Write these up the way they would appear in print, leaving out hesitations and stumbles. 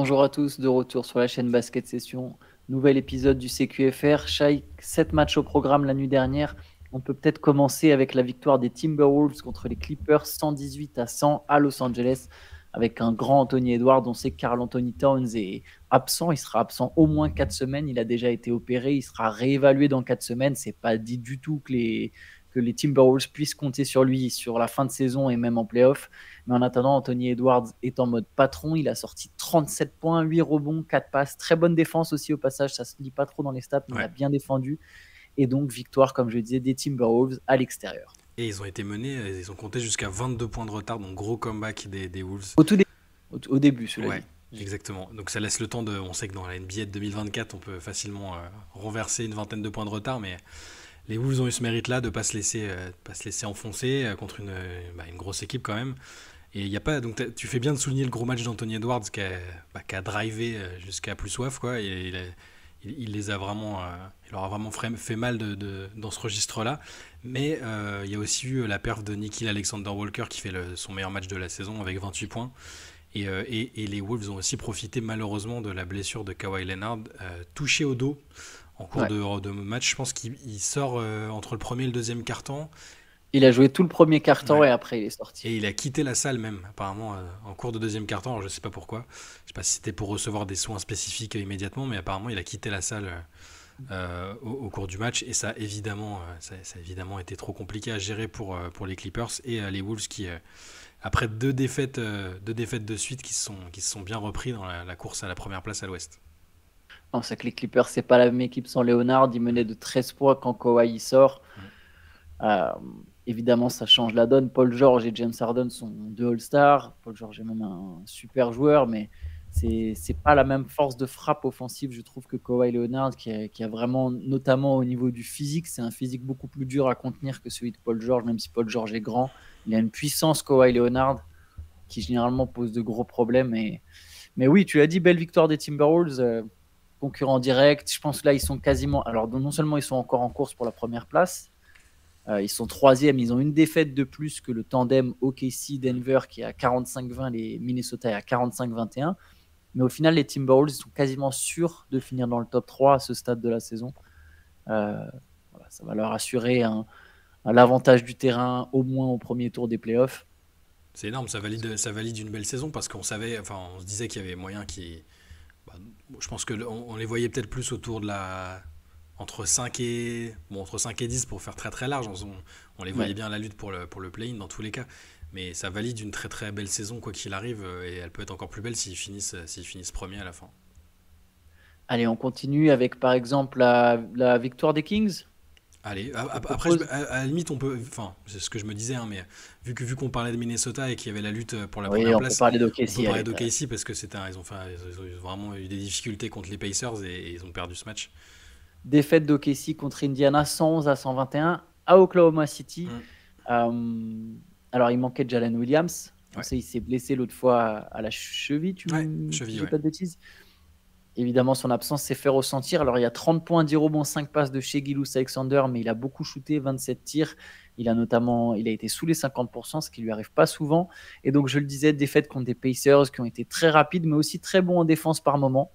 Bonjour à tous, de retour sur la chaîne Basket Session. Nouvel épisode du CQFR. Shai, 7 matchs au programme la nuit dernière. On peut peut-être commencer avec la victoire des Timberwolves contre les Clippers 118-100 à Los Angeles avec un grand Anthony Edwards. On sait que Karl Anthony Towns est absent. Il sera absent au moins 4 semaines. Il a déjà été opéré. Il sera réévalué dans 4 semaines. C'est pas dit du tout que les Timberwolves puissent compter sur lui sur la fin de saison et même en playoff. Mais en attendant, Anthony Edwards est en mode patron. Il a sorti 37 points, 8 rebonds, 4 passes. Très bonne défense aussi au passage. Ça ne se lit pas trop dans les stats, mais il Ouais. a bien défendu. Et donc, victoire, comme je disais, des Timberwolves à l'extérieur. Et ils ont été menés, ils ont compté jusqu'à 22 points de retard, donc gros comeback des Wolves. Au tout début, au début cela Ouais, dit. exactement. Donc ça laisse le temps de. On sait que dans la NBA de 2024, on peut facilement renverser une vingtaine de points de retard, mais les Wolves ont eu ce mérite-là de ne pas se laisser enfoncer contre une grosse équipe quand même. Et il y a pas, donc tu fais bien de souligner le gros match d'Anthony Edwards qui a drivé jusqu'à plus soif, quoi. Et il les a vraiment, il leur a vraiment fait mal dans ce registre-là. Mais il y a aussi eu la perf de Nickeil Alexander-Walker qui fait son meilleur match de la saison avec 28 points. Et les Wolves ont aussi profité malheureusement de la blessure de Kawhi Leonard, touché au dos en cours Ouais. de match. Je pense qu'il sort entre le premier et le deuxième quart-temps. Il a joué tout le premier quart-temps Ouais. et après il est sorti. Et il a quitté la salle même, apparemment, en cours de deuxième quart-temps. Alors, je sais pas pourquoi. Je sais pas si c'était pour recevoir des soins spécifiques immédiatement, mais apparemment, il a quitté la salle au cours du match. Et ça a évidemment été trop compliqué à gérer pour les Clippers et les Wolves qui, après deux défaites de suite, qui se sont bien repris dans la course à la première place à l'Ouest. On sait que les Clippers, c'est pas la même équipe sans Leonard. Il menait de 13 points quand Kawhi y sort. Mm. Euh, Évidemment, ça change la donne. Paul George et James Harden sont deux All-Stars. Paul George est même un super joueur, mais c'est pas la même force de frappe offensive, je trouve, que Kawhi Leonard, qui a vraiment, notamment au niveau du physique, c'est un physique beaucoup plus dur à contenir que celui de Paul George, même si Paul George est grand. Il a une puissance, Kawhi Leonard, qui généralement pose de gros problèmes. Mais oui, tu l'as dit, belle victoire des Timberwolves, concurrents directs. Je pense que là, ils sont quasiment. Alors, non seulement ils sont encore en course pour la première place, ils sont troisième, ils ont une défaite de plus que le tandem OKC-Denver qui est à 45-20, les Minnesota est à 45-21. Mais au final, les Timberwolves sont quasiment sûrs de finir dans le top 3 à ce stade de la saison. Euh, voilà, ça va leur assurer l'avantage du terrain au moins au premier tour des playoffs. C'est énorme, ça valide une belle saison parce qu'on savait, enfin, on se disait qu'il y avait moyen qui. Bah, je pense que on les voyait peut-être plus autour de la entre 5 et 10 pour faire très très large. On les voyait Ouais. bien à la lutte pour le play-in dans tous les cas. Mais ça valide une très très belle saison quoi qu'il arrive et elle peut être encore plus belle s'ils finissent premiers à la fin. Allez, on continue avec par exemple la victoire des Kings. Allez, Je te après, propose. à la limite, on peut. Enfin, c'est ce que je me disais, hein, mais vu qu'on parlait de Minnesota et qu'il y avait la lutte pour la Oui, première on peut place, parler on peut d'OKC. parler Allez, d'OKC parce que ils ont vraiment eu des difficultés contre les Pacers et ils ont perdu ce match. défaite d'OKC contre Indiana 111-121 à Oklahoma City. Mm. Euh, alors, il manquait Jalen Williams. On Ouais, sait, il s'est blessé l'autre fois à la cheville, ouais, si je cheville, dis ouais. pas de bêtises. Évidemment, son absence s'est fait ressentir. Alors, il y a 30 points, 10 rebonds, 5 passes de chez Gilgeous-Alexander, mais il a beaucoup shooté, 27 tirs. Il a été sous les 50%, ce qui lui arrive pas souvent. Et donc, je le disais, défaite contre des Pacers qui ont été très rapides, mais aussi très bons en défense par moment.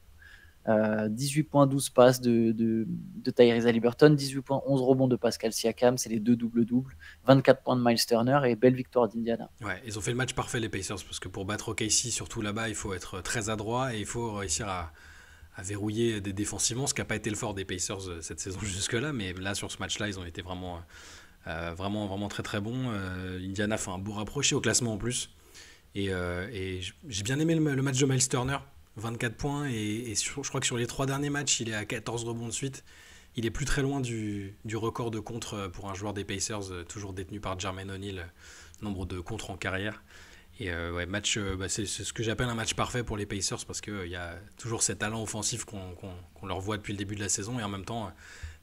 18 points, 12 passes de Tyrese Haliburton, 18 points, 11 rebonds de Pascal Siakam, c'est les deux double-double, 24 points de Miles Turner et belle victoire d'Indiana. Ouais, ils ont fait le match parfait les Pacers parce que pour battre OKC, surtout là-bas, il faut être très adroit et il faut réussir à verrouiller défensivement, ce qui n'a pas été le fort des Pacers cette saison jusque-là, mais là sur ce match-là, ils ont été vraiment très très bons. Indiana fait un beau rapproché au classement en plus. Et j'ai bien aimé le match de Miles Turner, 24 points, et je crois que sur les 3 derniers matchs, il est à 14 rebonds de suite. Il est plus très loin du record de contre pour un joueur des Pacers, toujours détenu par Jermaine O'Neal, nombre de contres en carrière. Et ouais, c'est ce que j'appelle un match parfait pour les Pacers parce qu'il y a toujours ces talents offensifs qu'on leur voit depuis le début de la saison et en même temps,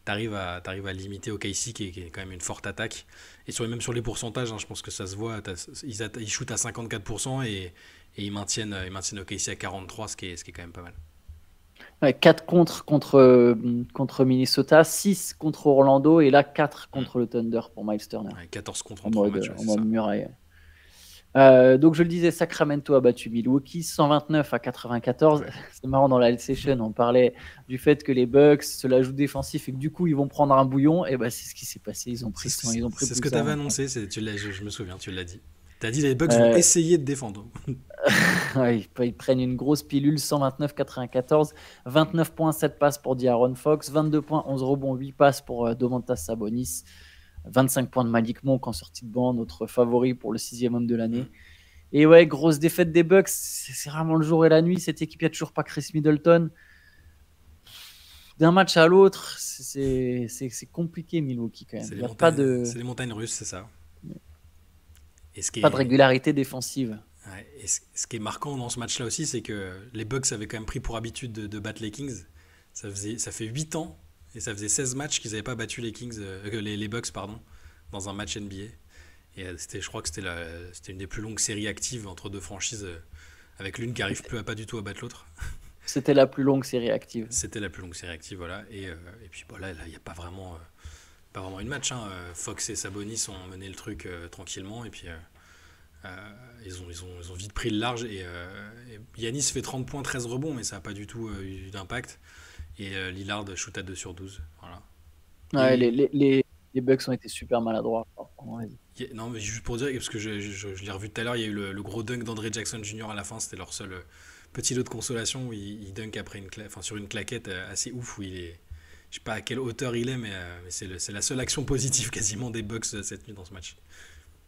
t'arrives à limiter OKC qui est quand même une forte attaque. Et même sur les pourcentages, hein, je pense que ça se voit, ils shootent à 54% et ils maintiennent OKC à 43%, ce qui est quand même pas mal. Ouais, 4 contre Minnesota, 6 contre Orlando et là 4 Mm. contre le Thunder pour Miles Turner Ouais, 14 contre en 3 matchs, ouais, en c'est mode ça. muraille. Donc je le disais, Sacramento a battu Milwaukee 129-94. Ouais. C'est marrant, dans la session, on parlait du fait que les Bucks se la jouent défensif et que du coup ils vont prendre un bouillon. Et bah c'est ce qui s'est passé. Ils ont pris ils ont pris C'est ce plus que tu ça. avais annoncé, je me souviens, tu l'as dit. Tu as dit les Bucks vont Euh, essayer de défendre. ouais, ils prennent une grosse pilule, 129-94, 29 points, 7 passes pour D'Aaron Fox, 22 points, 11 rebonds, 8 passes pour Domantas Sabonis, 25 points de Malik Monk en sortie de banc, notre favori pour le 6e homme de l'année. Mm. Et ouais, grosse défaite des Bucks, c'est vraiment le jour et la nuit. Cette équipe, il n'y a toujours pas Chris Middleton. D'un match à l'autre, c'est compliqué, Milwaukee, quand même. Il n'y a C'est les montagnes russes, c'est ça. Et ce qui pas de est, régularité défensive. ouais, et ce qui est marquant dans ce match-là aussi, c'est que les Bucks avaient quand même pris pour habitude de battre les Kings. Ça fait 8 ans et ça faisait 16 matchs qu'ils n'avaient pas battu les Kings, les Bucks, pardon, dans un match NBA. Et je crois que c'était une des plus longues séries actives entre deux franchises, avec l'une qui arrive plus pas du tout à battre l'autre. C'était la plus longue série active. C'était la plus longue série active, voilà. Et puis bon, là, il n'y a pas vraiment une match, hein. Fox et Sabonis ont mené le truc tranquillement. Et puis ils ont vite pris le large. Et Yanis fait 30 points, 13 rebonds, mais ça n'a pas du tout eu d'impact. Et Lillard shoot à 2 sur 12. Voilà. Ouais, Et les Bucks ont été super maladroits. non, mais juste pour dire, parce que je l'ai revu tout à l'heure, il y a eu le gros dunk d'André Jackson Jr. à la fin. C'était leur seul petit lot de consolation où il dunk après sur une claquette assez ouf où il est. Je sais pas à quelle hauteur il est, mais c'est la seule action positive quasiment des Bucks cette nuit dans ce match.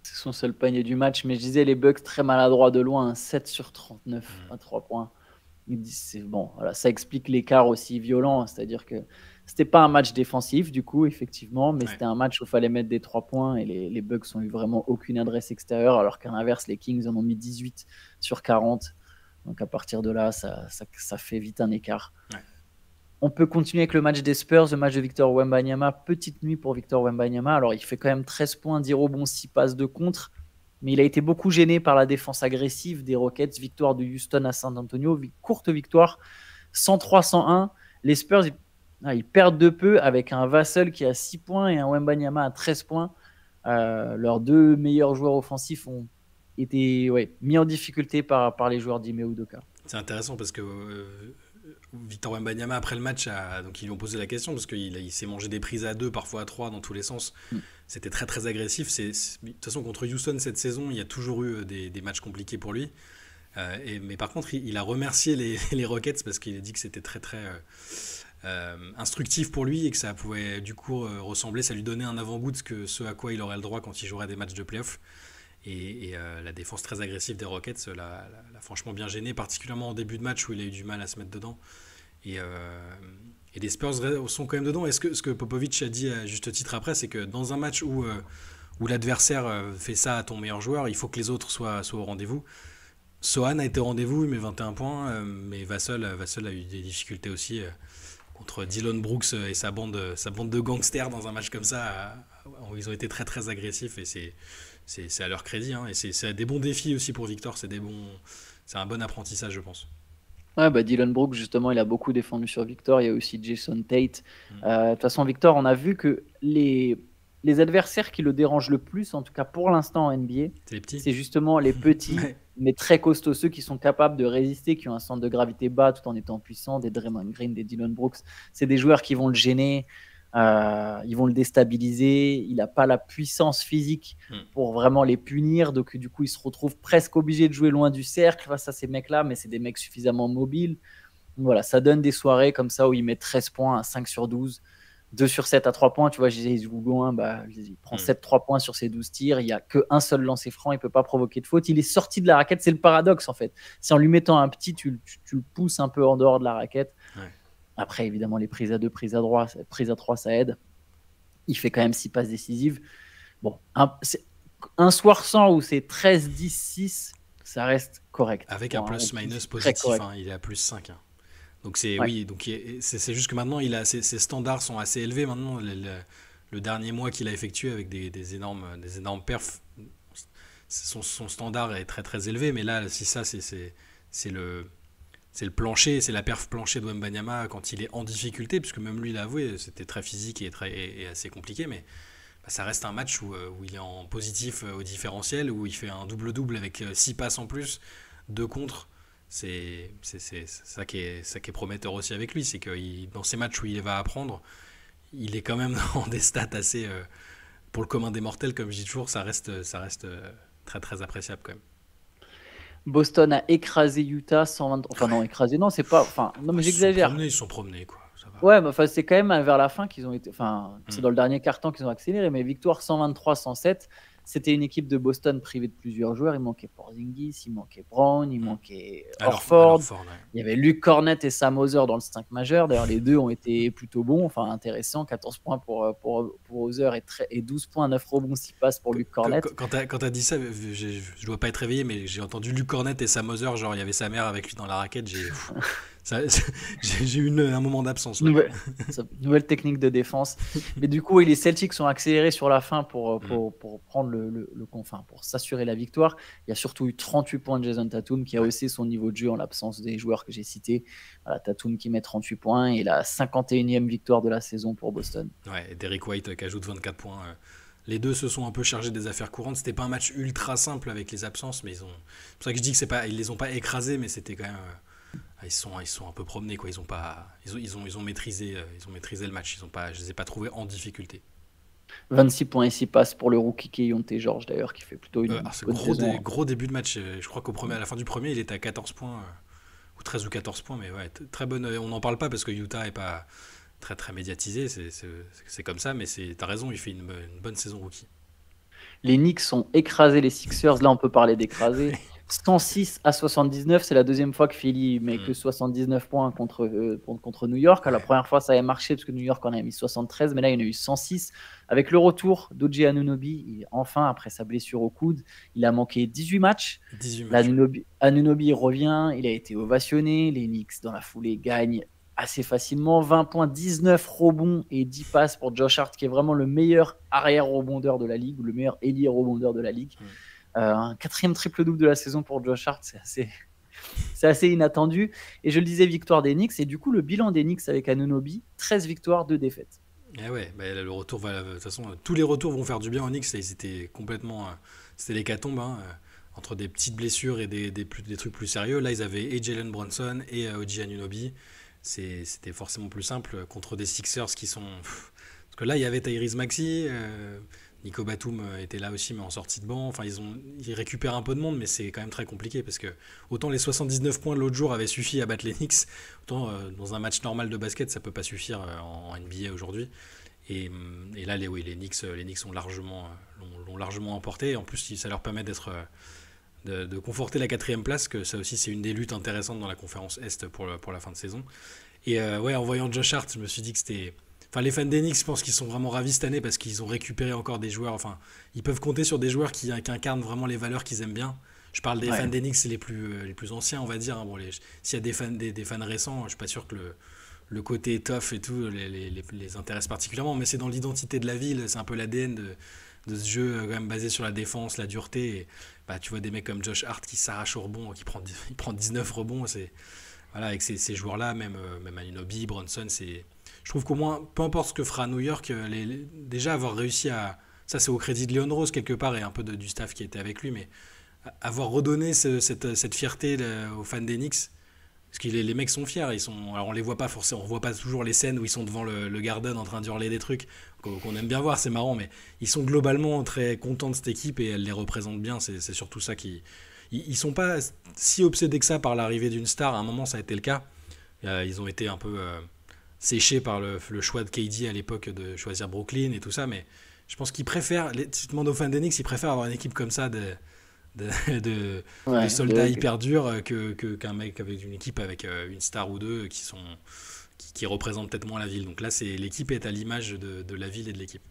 C'est son seul panier du match. Mais je disais, les Bucks très maladroits de loin, un 7 sur 39 Mm. à 3 points. Bon, voilà, ça explique l'écart aussi violent. C'est-à-dire que c'était pas un match défensif, du coup, effectivement, mais Ouais. c'était un match où il fallait mettre des 3 points et les Bucks ont eu vraiment aucune adresse extérieure, alors qu'à l'inverse, les Kings en ont mis 18 sur 40. Donc à partir de là, ça fait vite un écart. Ouais. On peut continuer avec le match des Spurs, le match de Victor Wembanyama. Petite nuit pour Victor Wembanyama. Alors, il fait quand même 13 points, 10 rebonds, 6 passes de contre. Mais il a été beaucoup gêné par la défense agressive des Rockets. Victoire de Houston à San Antonio. Courte victoire, 103-101. Les Spurs, ils perdent de peu avec un Vassell qui a 6 points et un Wembanyama à 13 points. Leurs deux meilleurs joueurs offensifs ont été mis en difficulté par les joueurs d'Ime Udoka. C'est intéressant parce que Victor Wembanyama, après le match, donc ils lui ont posé la question parce qu'il s'est mangé des prises à 2, parfois à 3 dans tous les sens. C'était très très agressif. De toute façon, contre Houston cette saison, il y a toujours eu des matchs compliqués pour lui. Mais par contre, il a remercié les Rockets parce qu'il a dit que c'était très très instructif pour lui et que ça pouvait du coup ressembler, ça lui donnait un avant-goût de ce à quoi il aurait le droit quand il jouerait des matchs de playoff. Et la défense très agressive des Rockets l'a franchement bien gêné, particulièrement en début de match où il a eu du mal à se mettre dedans. Et, et les Spurs sont quand même dedans. Et ce que Popovic a dit à juste titre après, c'est que dans un match où l'adversaire fait ça à ton meilleur joueur, il faut que les autres soient au rendez-vous. Sohan a été au rendez-vous, il met 21 points, mais Vassell a eu des difficultés aussi contre Dylan Brooks et sa bande de gangsters dans un match comme ça. Ils ont été très très agressifs et c'est à leur crédit, hein, et c'est des bons défis aussi pour Victor. C'est un bon apprentissage, je pense. Ouais, Dylan Brooks, justement, il a beaucoup défendu sur Victor. Il y a aussi Jason Tate. Mm. De toute façon, Victor, on a vu que les adversaires qui le dérangent le plus, en tout cas pour l'instant en NBA, C'est les petits. c'est justement les petits, Ouais. mais très costauds, ceux qui sont capables de résister, qui ont un centre de gravité bas tout en étant puissants, des Draymond Green, des Dylan Brooks. C'est des joueurs qui vont le gêner, ils vont le déstabiliser. Il n'a pas la puissance physique pour vraiment les punir, donc du coup, il se retrouve presque obligé de jouer loin du cercle face à ces mecs-là, mais c'est des mecs suffisamment mobiles. Donc voilà, ça donne des soirées comme ça où il met 13 points à 5 sur 12. 2 sur 7 à 3 points, tu vois, il joue loin, il prend 7-3 points sur ses 12 tirs, il n'y a qu'un seul lancer franc, il ne peut pas provoquer de faute, il est sorti de la raquette, c'est le paradoxe en fait. C'est en lui mettant un petit, tu le pousses un peu en dehors de la raquette. Ouais. Après, évidemment, les prises à 2, prises à 3, ça aide. Il fait quand même 6 passes décisives. Bon, un soir sans où c'est 13-10-6, ça reste correct. Avec un plus-minus positif, hein, il est à plus 5. Hein. Donc oui, donc c'est juste que maintenant ses standards sont assez élevés maintenant. Le dernier mois qu'il a effectué avec des énormes perfs, son standard est très très élevé. Mais là, si ça c'est le plancher, c'est la perf plancher de Wembanyama quand il est en difficulté, puisque même lui l'a avoué, c'était très physique et assez compliqué. Mais bah, ça reste un match où il est en positif au différentiel, où il fait un double-double avec 6 passes en plus, 2 contre. C'est ça qui est prometteur aussi avec lui, c'est que dans ces matchs où il va apprendre, il est quand même dans des stats assez, pour le commun des mortels, comme je dis toujours, ça reste très très appréciable quand même. Boston a écrasé Utah 120. Enfin, non, écrasé, non, c'est pas. Enfin, non, Bah, mais j'exagère. ils se sont promenés, quoi. Ça va. Ouais, mais enfin, c'est quand même vers la fin qu'ils ont été. Enfin, c'est Mm. dans le dernier quart-temps qu'ils ont accéléré, mais victoire 123-107. C'était une équipe de Boston privée de plusieurs joueurs. Il manquait Porzingis, il manquait Brown, il Mm. manquait Alors Horford. fort, ouais. Il y avait Luke Cornett et Sam Hauser dans le 5 majeur. D'ailleurs, les deux ont été plutôt bons, enfin intéressants. 14 points pour Hauser et 12 points, 9 rebonds, 6 passes pour Luke Cornett. Quand t'as dit ça, je dois pas être réveillé, mais j'ai entendu Luc Cornet et Sam Moser, genre il y avait sa mère avec lui dans la raquette. Ça- j'ai eu un moment d'absence là. Nouvelle technique de défense. Mais du coup, oui, les Celtics sont accélérés sur la fin Mm. pour prendre enfin, pour s'assurer la victoire. Il y a surtout eu 38 points de Jason Tatum qui a Ouais. haussé son niveau de jeu en l'absence des joueurs que j'ai cités. Voilà, Tatum qui met 38 points et la 51e victoire de la saison pour Boston. Ouais, et Derrick White qui ajoute 24 points. Les deux se sont un peu chargés des affaires courantes. C'était pas un match ultra simple avec les absences, mais c'est pour ça que je dis que c'est pas, ils les ont pas écrasés, mais c'était quand même, ils sont un peu promenés quoi. Ils ont pas, ils ont maîtrisé le match. Je les ai pas trouvés en difficulté. 26 points et 6 passes pour le rookie Keyonte George d'ailleurs qui fait plutôt une C'est bonne saison. gros début de match. Je crois à la fin du premier, il était à 14 points, ou 13 ou 14 points, mais ouais, très bonne. On n'en parle pas parce que Utah est pas très très médiatisé, c'est comme ça, mais t'as raison, il fait une bonne saison rookie. Les Knicks ont écrasé les Sixers. Là, on peut parler d'écraser. 106-79, c'est la deuxième fois que Philly met que Mm. 79 points contre New York. La Ouais. première fois, ça avait marché parce que New York en a mis 73, mais là, il y en a eu 106. Avec le retour d'O.J. Anunoby, enfin, après sa blessure au coude, il a manqué 18 matchs. 18 Là, matchs. Ouais. Anunoby revient, il a été ovationné. Les Knicks, dans la foulée, gagnent assez facilement. 20 points, 19 rebonds et 10 passes pour Josh Hart, qui est vraiment le meilleur arrière rebondeur de la ligue, ou le meilleur ailier rebondeur de la ligue. Mm. Un quatrième triple-double de la saison pour Josh Hart, c'est assez inattendu. Et je le disais, victoire des Knicks. Et du coup, le bilan des Knicks avec Anunoby, 13 victoires, 2 défaites. Et ouais, bah, le retour va. De toute façon, tous les retours vont faire du bien en Knicks. Ils étaient complètement. C'était l'hécatombe, hein, entre des petites blessures et des trucs plus sérieux. Là, ils avaient et Jalen Brunson et O.J. Anunoby. C'était forcément plus simple contre des Sixers qui sont. Parce que là, il y avait Tyrese Maxey, Nico Batum était là aussi, mais en sortie de banc. Enfin, ils récupèrent un peu de monde, mais c'est quand même très compliqué parce que autant les 79 points de l'autre jour avaient suffi à battre les Knicks, autant dans un match normal de basket, ça peut pas suffire en NBA aujourd'hui. Et là, les Knicks l'ont largement emporté. En plus, ça leur permet de conforter la quatrième place, que ça aussi c'est une des luttes intéressantes dans la conférence Est pour la fin de saison. Et ouais, en voyant Josh Hart, je me suis dit que c'était. Enfin, les fans d'Enix, je pense qu'ils sont vraiment ravis cette année parce qu'ils ont récupéré encore des joueurs. Enfin, ils peuvent compter sur des joueurs qui incarnent vraiment les valeurs qu'ils aiment bien. Je parle des fans Ouais. d'Enix les plus anciens, on va dire, hein. Bon, s'il y a des fans récents, je suis pas sûr que le côté tough et tout les intéresse particulièrement, mais c'est dans l'identité de la ville, c'est un peu l'ADN de ce jeu quand même basé sur la défense, la dureté. Et, bah, tu vois des mecs comme Josh Hart qui s'arrache au rebond, il prend 19 rebonds. Voilà, avec ces joueurs-là, même Anunoby, Bronson, je trouve qu'au moins, peu importe ce que fera New York, déjà avoir réussi à. Ça, c'est au crédit de Leon Rose quelque part et un peu du staff qui était avec lui, mais avoir redonné cette fierté aux fans des Knicks. Parce que les mecs sont fiers, alors on les voit pas forcément, on voit pas toujours les scènes où ils sont devant le Garden en train d'hurler des trucs qu'on aime bien voir, c'est marrant, mais ils sont globalement très contents de cette équipe et elle les représente bien, c'est surtout ça qui. Ils sont pas si obsédés que ça par l'arrivée d'une star, à un moment ça a été le cas. Ils ont été un peu séchés par le choix de KD à l'époque de choisir Brooklyn et tout ça, mais je pense qu'ils préfèrent, si tu demandes aux fans d'Enix, ils préfèrent avoir une équipe comme ça de, de, de Ouais, soldats hyper durs qu'un mec avec une équipe avec une star ou deux qui représentent peut-être moins la ville. Donc là, l'équipe est à l'image de la ville et de l'équipe.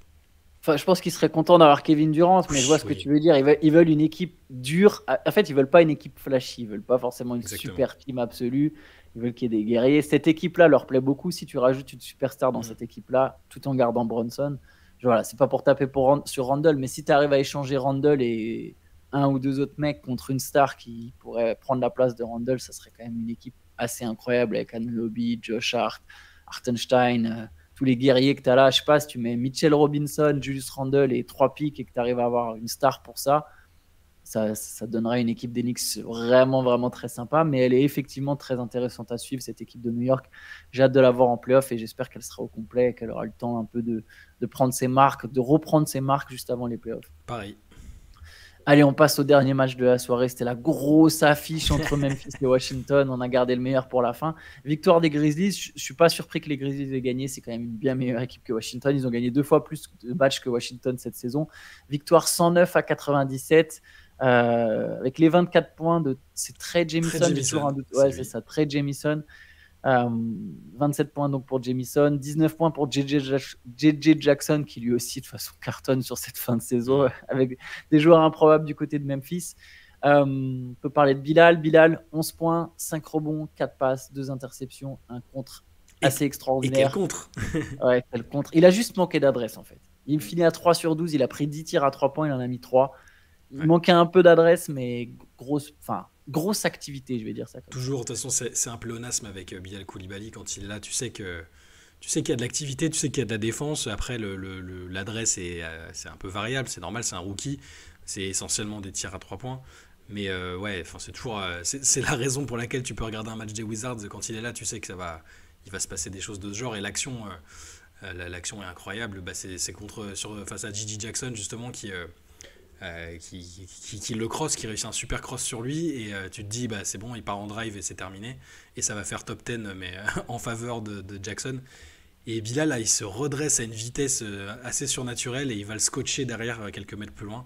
Enfin, je pense qu'ils seraient contents d'avoir Kevin Durant, mais je vois Oui, ce que oui, tu veux dire. Ils veulent une équipe dure. En fait, ils veulent pas une équipe flashy. Ils veulent pas forcément une exactement. super team absolue. Ils veulent qu'il y ait des guerriers. Cette équipe-là leur plaît beaucoup. Si tu rajoutes une superstar dans Mhm. cette équipe-là, tout en gardant Bronson, voilà, c'est pas pour taper sur Randle, mais si tu arrives à échanger Randle et un ou deux autres mecs contre une star qui pourrait prendre la place de Randle, ça serait quand même une équipe assez incroyable avec Anunoby, Josh Hart, Hartenstein. tous les guerriers que tu as là. Je sais pas, si tu mets Mitchell Robinson, Julius Randle et 3 picks et que tu arrives à avoir une star pour ça, ça donnerait une équipe des Knicks vraiment, vraiment très sympa. Mais elle est effectivement très intéressante à suivre, cette équipe de New York. J'ai hâte de la voir en playoff et j'espère qu'elle sera au complet et qu'elle aura le temps un peu de prendre ses marques, de reprendre ses marques juste avant les playoffs. Pareil. Allez, on passe au dernier match de la soirée. C'était la grosse affiche entre Memphis et Washington. On a gardé le meilleur pour la fin. Victoire des Grizzlies. Je ne suis pas surpris que les Grizzlies aient gagné. C'est quand même une bien meilleure équipe que Washington. Ils ont gagné 2 fois plus de matchs que Washington cette saison. Victoire 109-97. Avec les 24 points de... C'est Trey Jamison. Ouais, c'est ça. Trey Jamison. 27 points donc pour Jamison, 19 points pour JJ Jackson qui lui aussi de toute façon cartonne sur cette fin de saison avec des joueurs improbables du côté de Memphis. On peut parler de Bilal, 11 points, 5 rebonds, 4 passes, 2 interceptions, un contre assez extraordinaire. Et quel contre Ouais, quel contre. Il a juste manqué d'adresse en fait. Il finit à 3 sur 12, il a pris 10 tirs à 3 points, il en a mis 3. Il manquait un peu d'adresse, mais grosse activité, je vais dire ça. Toujours, de toute façon, c'est un pléonasme avec Bilal Koulibaly. Quand il est là, tu sais qu'il y a de l'activité, tu sais qu'il y a de la défense. Après, l'adresse, c'est un peu variable, c'est normal, c'est un rookie. C'est essentiellement des tirs à 3 points. Mais c'est toujours. C'est la raison pour laquelle tu peux regarder un match des Wizards. Quand il est là, tu sais que il va se passer des choses de ce genre. Et l'action est incroyable. C'est face à J.J. Jackson, justement, qui le cross, qui réussit un super cross sur lui, et tu te dis c'est bon, il part en drive et c'est terminé, et ça va faire top 10 mais en faveur de Jackson. Et Bilal là, il se redresse à une vitesse assez surnaturelle et il va le scotcher derrière quelques mètres plus loin.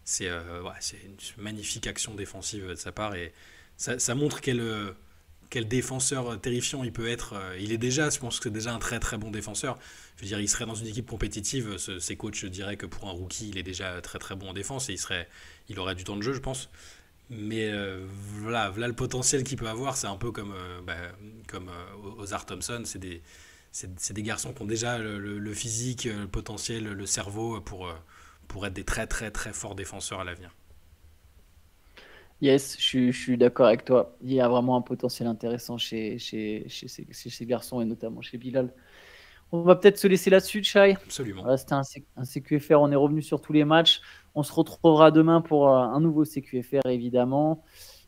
C'est une magnifique action défensive de sa part, et ça montre quel défenseur terrifiant il peut être. Je pense que c'est déjà un très très bon défenseur. Je veux dire, il serait dans une équipe compétitive, ses coachs diraient que pour un rookie, il est déjà très très bon en défense et il aurait du temps de jeu, je pense. Mais voilà le potentiel qu'il peut avoir, c'est un peu comme Ozar Thompson. C'est des garçons qui ont déjà le physique, le potentiel, le cerveau pour être des très très très forts défenseurs à l'avenir. Yes, je suis d'accord avec toi. Il y a vraiment un potentiel intéressant chez ces garçons et notamment chez Bilal. On va peut-être se laisser là-dessus, Chai. Absolument. Voilà, c'était un CQFR. On est revenu sur tous les matchs. On se retrouvera demain pour un nouveau CQFR, évidemment.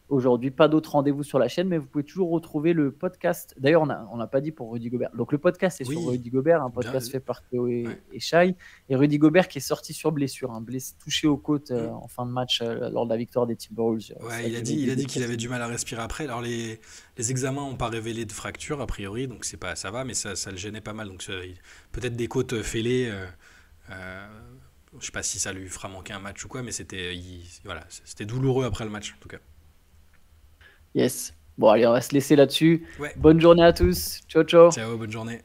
Aujourd'hui, pas d'autres rendez-vous sur la chaîne, mais vous pouvez toujours retrouver le podcast. D'ailleurs, on n'a pas dit pour Rudy Gobert. Donc, le podcast est sur Rudy Gobert, un podcast fait par Théo et Shai. Et Rudy Gobert qui est sorti sur blessure, touché aux côtes en fin de match lors de la victoire des Timberwolves. Il a dit qu'il avait du mal à respirer après. Alors, les examens n'ont pas révélé de fracture, a priori, donc ça va, mais ça le gênait pas mal. Donc, peut-être des côtes fêlées. Je sais pas si ça lui fera manquer un match ou quoi, mais c'était douloureux après le match, en tout cas. Yes. Bon, allez, on va se laisser là-dessus. Ouais. Bonne journée à tous. Ciao, ciao. Ciao, bonne journée.